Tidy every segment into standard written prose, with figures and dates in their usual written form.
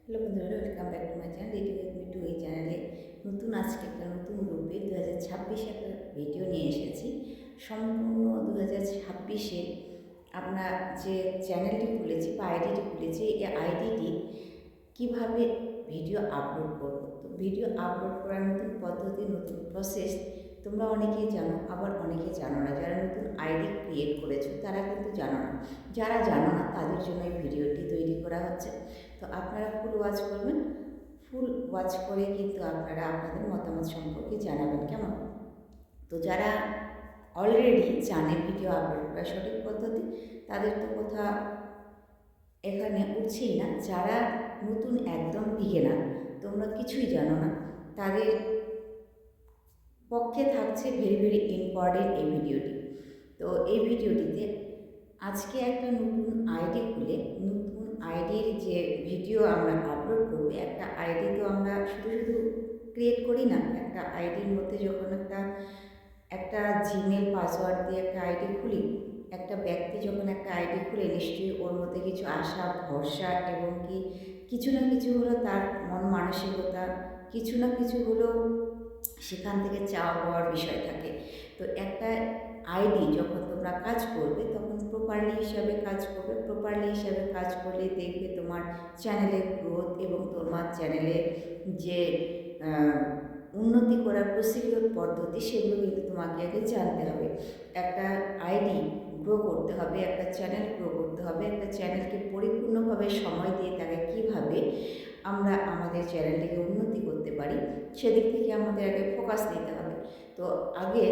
Hello বন্ধুরা, welcome back to my channel ready with me two. এই চ্যানেলে নতুন আজকে একটা নতুন রূপে 2026 একটা ভিডিও নিয়ে এসেছি। সম্পূর্ণ 2026-এ আমরা যে চ্যানেলটি খুলেছি বা আইডিটি খুলেছি, এই আইডিটি কীভাবে ভিডিও আপলোড করব। তো ভিডিও আপলোড করার নতুন পদ্ধতি, নতুন প্রসেস তোমরা অনেকেই জানো, আবার অনেকে জানো না। যারা নতুন আইডি ক্রিয়েট করেছো তারা কিন্তু জানো না, যারা জানো না তাদের জন্য এই ভিডিওটি তৈরি করা হচ্ছে। তো আপনারা ফুল ওয়াচ করবেন, ফুল ওয়াচ করে কিন্তু আপনারা আপনাদের মতামত সম্পর্কে জানাবেন, কেমন? তো যারা অলরেডি জানে ভিডিও আপলোড করার সঠিক পদ্ধতি, তাদের তো কথা এখানে উঠছেই না। যারা নতুন একদম বিগিনার, তোমরা কিছুই জানো না, তাদের পক্ষে থাকছে ভেরি ভেরি ইম্পর্টেন্ট এই ভিডিওটি। তো এই ভিডিওটিতে আজকে একটা নতুন আইডি খুলে নতুন আইডির যে ভিডিও আমরা আপলোড করবো, একটা আইডি তো আমরা শুধু শুধু ক্রিয়েট করি না। একটা আইডির মধ্যে যখন একটা জিমেল পাসওয়ার্ড দিয়ে একটা আইডি খুলি, একটা ব্যক্তি যখন একটা আইডি খুলে, নিশ্চয়ই ওর মধ্যে কিছু আশা, ভরসা এবং কি কিছু না কিছু হলো তার মন মানসিকতা, কিছু না কিছু হলো সেখান থেকে চাওয়া পাওয়ার বিষয় থাকে। তো একটা আইডি যখন তোমরা কাজ করবে তখন প্রপারলি হিসাবে কাজ করবে। প্রপারলি হিসাবে কাজ করলে দেখবে তোমার চ্যানেলের গ্রোথ এবং তোমার চ্যানেলের যে উন্নতি করার প্রসিডিওর পদ্ধতি, সেগুলো কিন্তু তোমাকে আগে জানতে হবে। একটা আইডি গ্রো করতে হবে, একটা চ্যানেল গ্রো করতে হবে, একটা চ্যানেলকে পরিপূর্ণভাবে সময় দিয়ে তাকে কীভাবে আমরা আমাদের চ্যানেলটিকে উন্নতি করতে পারি, সেদিক থেকে আমাদের আগে ফোকাস দিতে হবে। তো আগে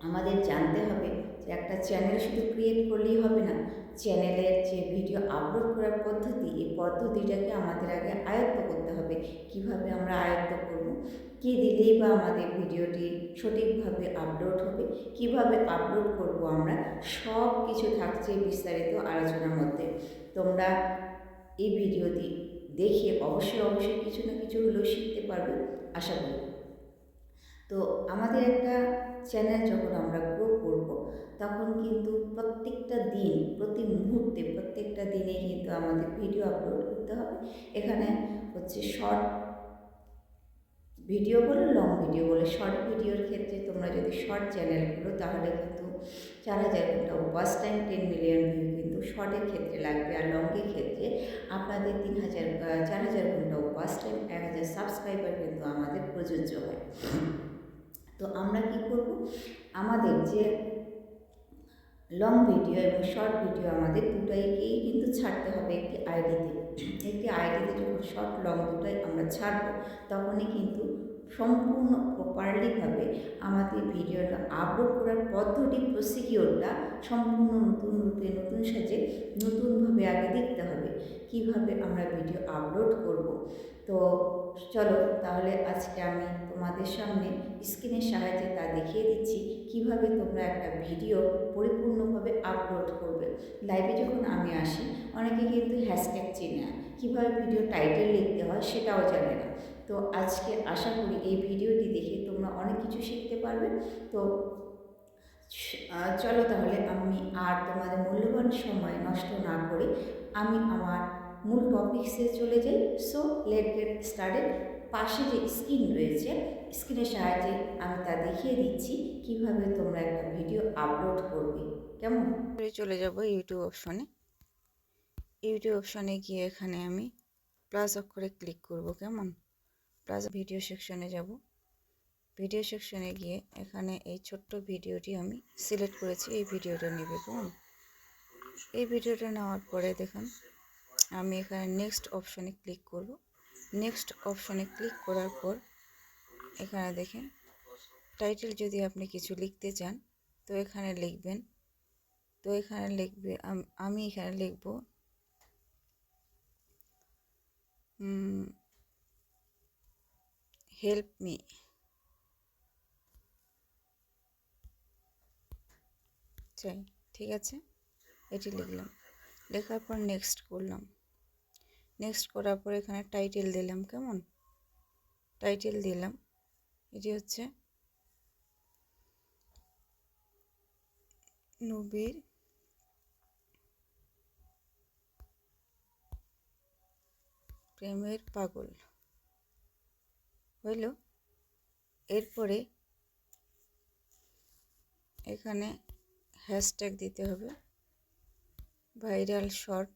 আমাদের জানতে হবে যে একটা চ্যানেল শুধু ক্রিয়েট করলেই হবে না, চ্যানেলের যে ভিডিও আপলোড করার পদ্ধতি, এই পদ্ধতিটাকে আমাদের আগে আয়ত্ত করতে হবে। কিভাবে আমরা আয়ত্ত করব, কী দিলেই বা আমাদের ভিডিওটি সঠিকভাবে আপলোড হবে, কিভাবে আপলোড করব আমরা, সব কিছু থাকছে বিস্তারিত আলোচনার মধ্যে। তোমরা এই ভিডিওটি দেখে অবশ্যই অবশ্যই কিছু না কিছু হলেও শিখতে পারবে, আশা করি। তো আমাদের একটা চ্যানেল যখন আমরা গ্রো করব, তখন কিন্তু প্রত্যেকটা দিন, প্রতি মুহূর্তে, প্রত্যেকটা দিনে কিন্তু আমাদের ভিডিও আপলোড করতে হবে। এখানে হচ্ছে শর্ট ভিডিও বলো, লং ভিডিও বলো। শর্ট ভিডিওর ক্ষেত্রে তোমরা যদি শর্ট চ্যানেল করো, তাহলে কিন্তু 4000 ঘন্টা ওয়াচ টাইম, 10 মিলিয়ন ভিউ কিন্তু শর্টের ক্ষেত্রে লাগবে। আর লংয়ের ক্ষেত্রে আপনাদের 4000 ঘন্টা ওয়াচ টাইম, 1000 সাবস্ক্রাইবার কিন্তু আমাদের প্রযোজ্য হয়। তো আমরা কি করব, আমাদের যে লং ভিডিও এবং শর্ট ভিডিও আমাদের দুটাইকেই কিন্তু ছাড়তে হবে একটি আইডিতে। একটি আইডিতে যখন শর্ট লং দুটাই আমরা ছাড়ব, তখনই কিন্তু সম্পূর্ণ প্রপারলিভাবে আমাদের ভিডিওটা আপলোড করার পদ্ধতি, প্রসিডিওরটা সম্পূর্ণ নতুন রূপে, নতুন সাজে, নতুনভাবে আগে দেখতে হবে কিভাবে আমরা ভিডিও আপলোড করব। তো চলো তাহলে আজকে আমি তোমাদের সামনে স্ক্রিনের সাহায্যে তা দেখিয়ে দিচ্ছি কিভাবে তোমরা একটা ভিডিও পরিপূর্ণভাবে আপলোড করবে। লাইভে যখন আমি আসি, অনেকে কিন্তু হ্যাশট্যাগ চেনে না, কীভাবে ভিডিও টাইটেল লিখতে হয় সেটাও জানে না। তো আজকে আশা করি এই ভিডিওটি দেখে তোমরা অনেক কিছু শিখতে পারবে। তো চলো তাহলে আমি আর তোমাদের মূল্যবান সময় নষ্ট না করে আমি আমার মূল টপিক্সে চলে যাই। So late get started. পাশে যে স্ক্রিন রয়েছে, স্ক্রিনের সাহায্যে আমি তা দেখিয়ে দিচ্ছি কিভাবে তোমরা একটা ভিডিও আপলোড করবে, কেমন? চলে যাব ইউটিউব অপশনে। ইউটিউব অপশনে গিয়ে এখানে আমি প্লাস অক্ষরে ক্লিক করব, কেমন? প্লাস ভিডিও সেকশনে যাব। ভিডিও সেকশনে গিয়ে এখানে এই ছোট্ট ভিডিওটি আমি সিলেক্ট করেছি, এই ভিডিওটা নেবে, কেমন? এই ভিডিওটা নেওয়ার পরে দেখুন আমি এখানে নেক্সট অপশনে ক্লিক করব। নেক্সট অপশনে ক্লিক করার পর এখানে দেখেন টাইটেল যদি আপনি কিছু লিখতে চান তো এখানে লিখবেন। তো এখানে লিখবে, আমি এখানে লিখব হেল্প মি। চাই, ঠিক আছে, এটি লিখলাম। লেখার পর নেক্সট করলাম। নেক্সট করার পর এখানে টাইটেল দিলাম, কেমন? টাইটেল দিলাম, এটি হচ্ছে নবীর প্রেমের পাগল হইল। এরপরে এখানে হ্যাশট্যাগ দিতে হবে, ভাইরাল শর্ট,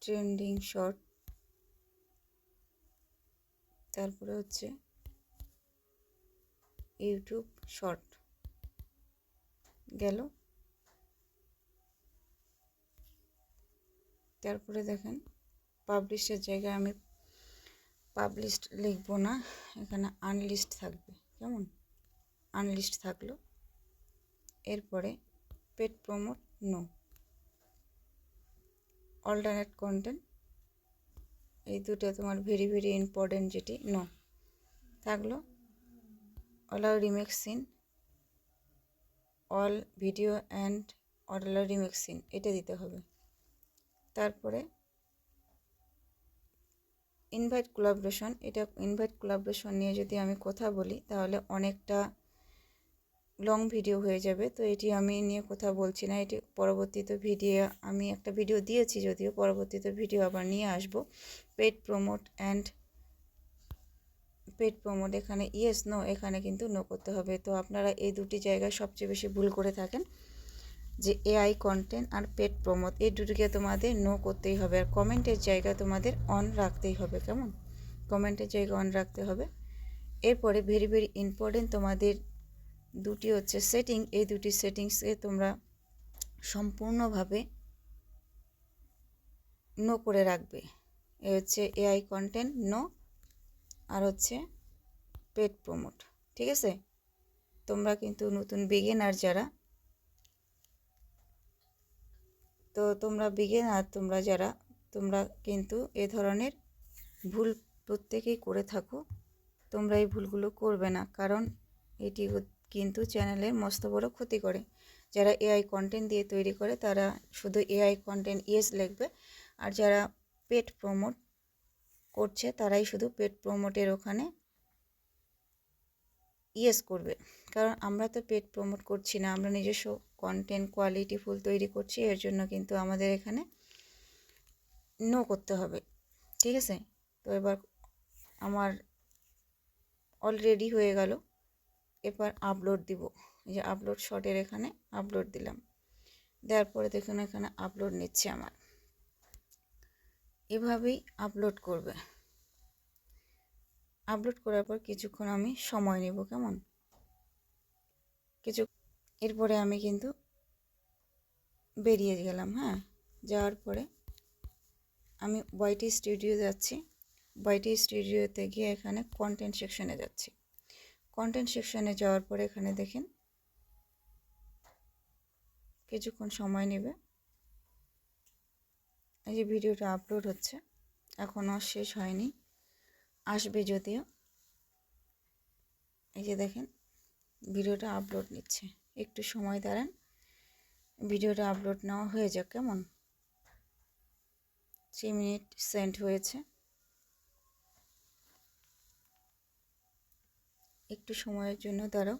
ট্রেন্ডিং শর্ট, তারপরে হচ্ছে ইউটিউব শর্ট গেল। তারপরে দেখেন পাবলিশের জায়গায় আমি পাবলিশড লিখব না, এখানে আনলিস্ট থাকবে। কেমন? আনলিস্ট থাকলো। এরপরে paid promote no, alternate content, এই দুটো তোমার ভেরি ভেরি ইম্পর্টেন্ট, যেটি নো থাকলো। Allow remix scene, all video and allow remix scene, এটা দিতে হবে। তারপরে ইনভাইট কোলাবোরেশন, এটা ইনভাইট কোলাবোরেশন নিয়ে যদি আমি কথা বলি তাহলে অনেকটা লং ভিডিও হয়ে যাবে, তো এটি আমি নিয়ে কথা বলছি না। এটি পরবর্তীতে ভিডিও, আমি একটা ভিডিও দিয়েছি যদিও, পরবর্তীতে ভিডিও আবার নিয়ে আসব। Paid promote and paid promote, এখানে ইয়েস নো, এখানে কিন্তু নো করতে হবে। তো আপনারা এই দুটি জায়গায় সবচেয়ে বেশি ভুল করে থাকেন, যে এআই কন্টেন্ট আর পেড প্রমোট, এই দুটিকে তোমাদের নো করতেই হবে। আর কমেন্টের জায়গা তোমাদের অন রাখতেই হবে। কেমন? কমেন্টের জায়গা অন রাখতে হবে। এরপরে ভেরি ভেরি ইম্পর্টেন্ট তোমাদের দুটি হচ্ছে সেটিং, এই দুটি সেটিংসে তোমরা সম্পূর্ণভাবে নো করে রাখবে। এ হচ্ছে এআই কন্টেন্ট নো, আর হচ্ছে পেড প্রমোট। ঠিক আছে? তোমরা কিন্তু নতুন বিগিনার যারা, তো তোমরা বিগিনার, তোমরা যারা, তোমরা কিন্তু এ ধরনের ভুল প্রত্যেকেই করে থাকো। তোমরা এই ভুলগুলো করবে না, কারণ এটি কিন্তু চ্যানেলের মস্ত বড় ক্ষতি করে। যারা এআই কন্টেন্ট দিয়ে তৈরি করে তারা শুধু এআই কন্টেন্ট ইয়েস লিখবে, আর যারা পেড প্রমোট করছে তারাই শুধু পেড প্রমোটের ওখানে ইয়েস করবে। কারণ আমরা তো পেড প্রমোট করছি না, আমরা নিজস্ব কন্টেন্ট কোয়ালিটিফুল তৈরি করছি, এর জন্য কিন্তু আমাদের এখানে নো করতে হবে। ঠিক আছে? তো এবার আমার অলরেডি হয়ে গেল, এবার আপলোড দিব। এই যে আপলোড শর্টের এখানে আপলোড দিলাম, দেওয়ার পরে দেখুন এখানে আপলোড নিচ্ছে আমার। এভাবেই আপলোড করবে। আপলোড করার পর কিছুক্ষণ আমি সময় নেব। কেমন? এরপরে আমি কিন্তু বেরিয়ে গেলাম। হ্যাঁ, যাওয়ার পরে আমি ওয়াইটি স্টুডিও যাচ্ছি। ওয়াইটি স্টুডিওতে গিয়ে এখানে কন্টেন্ট সেকশনে যাচ্ছি। কন্টেন্ট সেকশনে যাওয়ার পরে এখানে দেখেন কিছুক্ষণ সময় নেবে। এই যে ভিডিওটা আপলোড হচ্ছে, এখনও শেষ হয়নি, আসবে যদিও। এই যে দেখেন ভিডিওটা আপলোড নিচ্ছে, একটু সময় দাঁড়ান, ভিডিওটা আপলোড নেওয়া হয়ে যাক। কেমন? 3 মিনিট সেন্ড হয়েছে, একটু সময়ের জন্য দাঁড়াও।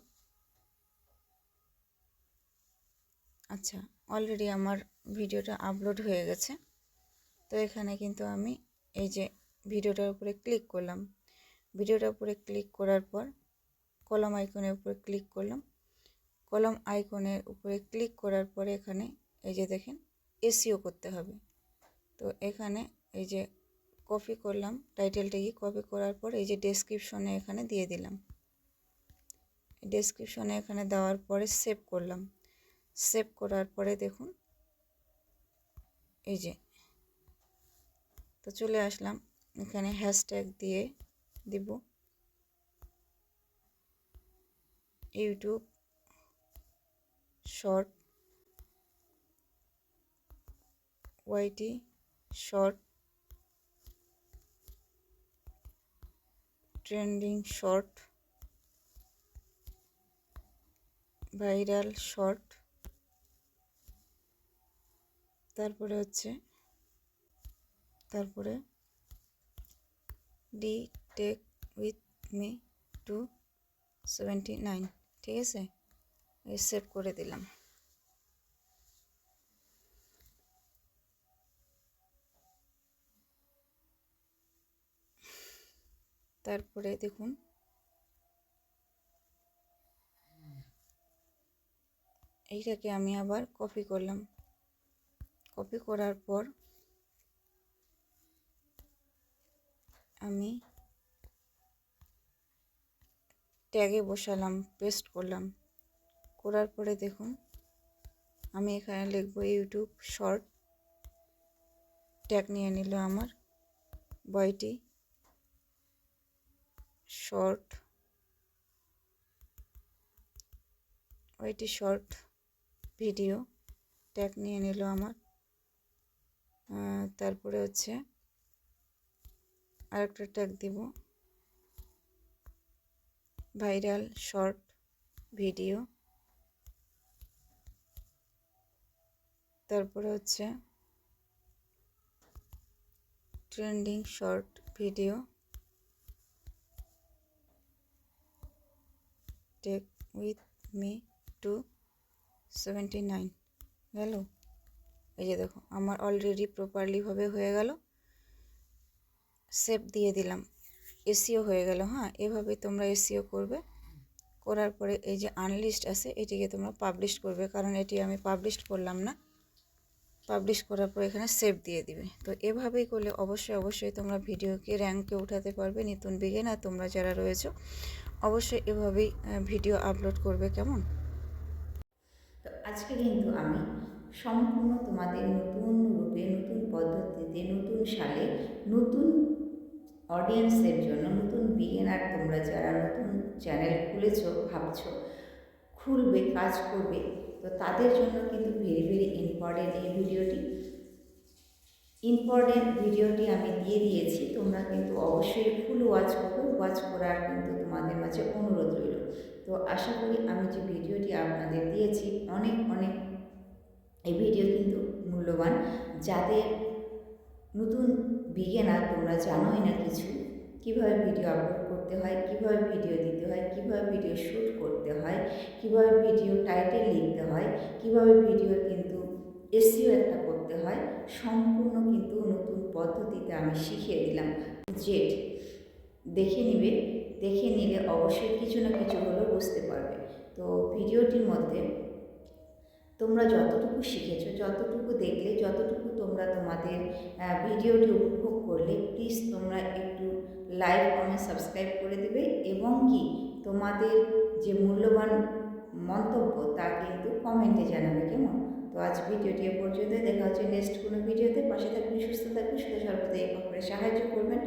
আচ্ছা, অলরেডি আমার ভিডিওটা আপলোড হয়ে গেছে। তো এখানে কিন্তু আমি এই যে ভিডিওটার উপরে ক্লিক করলাম, ভিডিওটার উপরে ক্লিক করার পর কলম আইকনের উপরে ক্লিক করলাম। কলম আইকনের উপরে ক্লিক করার পরে এখানে এই যে দেখেন এসইও করতে হবে। তো এখানে এই যে কপি করলাম, টাইটেলটাকে কপি করার পর এই যে ডেসক্রিপশনে এখানে দিয়ে দিলাম। ডেসক্রিপশনে এখানে দেওয়ার পরে সেভ করলাম। সেভ করার পরে দেখুন এই যে, তো চলে আসলাম এখানে, হ্যাশট্যাগ দিয়ে দিব YouTube short, YT short, trending short, viral short, তারপরে হচ্ছে ডি টেক উইথ মি 279। ঠিক আছে? এই সেভ করে দিলাম। তারপরে দেখুন এইটাকে আমি আবার কপি করলাম। কপি করার পর আমি ট্যাগে বসালাম, পেস্ট করলাম। করার পরে দেখুন আমি এখানে লিখব ইউটিউব শর্ট। ট্যাগ নিয়ে নিল আমার বইটি শর্ট, শর্ট ভিডিও ট্যাগ নিয়ে নিল আমার। তারপরে হচ্ছে আরেকটা ট্যাগ দিব ভাইরাল শর্ট ভিডিও। তারপরে হচ্ছে trending short video. Take with me to 79 গেল। এই যে দেখো আমার অলরেডি প্রপারলিভাবে হয়ে গেল। সেভ দিয়ে দিলাম, এসিও হয়ে গেল। হ্যাঁ, এভাবে তোমরা এসিও করবে। করার পরে এই যে আনলিস্ট আছে এটিকে তোমরা পাবলিশ করবে, কারণ এটি আমি পাবলিশ করলাম না। পাবলিশ করার পর এখানে সেভ দিয়ে দিবে। তো এভাবেই করলে অবশ্যই তোমরা ভিডিওকে র্যাঙ্কে উঠাতে পারবে। নতুন বিগিনার তোমরা যারা রয়েছো অবশ্যই এভাবেই ভিডিও আপলোড করবে। কেমন? তো আজকে কিন্তু আমি সম্পূর্ণ তোমাদের নতুন রূপে, নতুন পদ্ধতিতে, নতুন সালে, নতুন অডিয়েন্সের জন্য, নতুন বিগিনার তোমরা যারা নতুন চ্যানেল খুলেছো, ভাবছো খুলবে, কাজ করবে, তো তাদের জন্য কিন্তু ভেরি ইম্পর্টেন্ট এই ভিডিওটি। ইম্পর্টেন্ট ভিডিওটি আমি দিয়ে দিয়েছি, তোমরা কিন্তু অবশ্যই ফুল ওয়াচ করবে। ওয়াচ করার কিন্তু তোমাদের মাঝে অনুরোধ রইল। তো আশা করি আমি যে ভিডিওটি আপনাদের দিয়েছি অনেক এই ভিডিও কিন্তু মূল্যবান। যাদের নতুন বিগিনার, তোমরা জানোই না কিছু, কীভাবে ভিডিও আপলোড করতে হয়, কীভাবে ভিডিও দিতে হয়, কীভাবে ভিডিও শ্যুট করতে হয়, কীভাবে ভিডিও টাইটেল লিখতে হয়, কীভাবে ভিডিও কিন্তু এসইও একটা করতে হয়, সম্পূর্ণ কিন্তু নতুন পদ্ধতিতে আমি শিখিয়ে দিলাম। জেড দেখে নিবে, দেখে নিলে অবশ্যই কিছু না কিছু হলেও বুঝতে পারবে। তো ভিডিওটির মধ্যে তোমরা যতটুকু শিখেছো, যতটুকু দেখলে, যতটুকু তোমরা তোমাদের ভিডিওটি উপভোগ করলে, প্লিজ তোমরা একটু লাইক, কমেন্ট, সাবস্ক্রাইব করে দেবে এবং কি তোমাদের যে মূল্যবান মন্তব্য তা কিন্তু কমেন্টে জানাবে। কেমন? তো আজ ভিডিওটি এ পর্যন্ত। দেখা হচ্ছে নেক্সট কোনো ভিডিওতে। পাশে থাকবেন, সুস্থ থাকবেন, শুধু সর্বদা এই করে সাহায্য করবেন।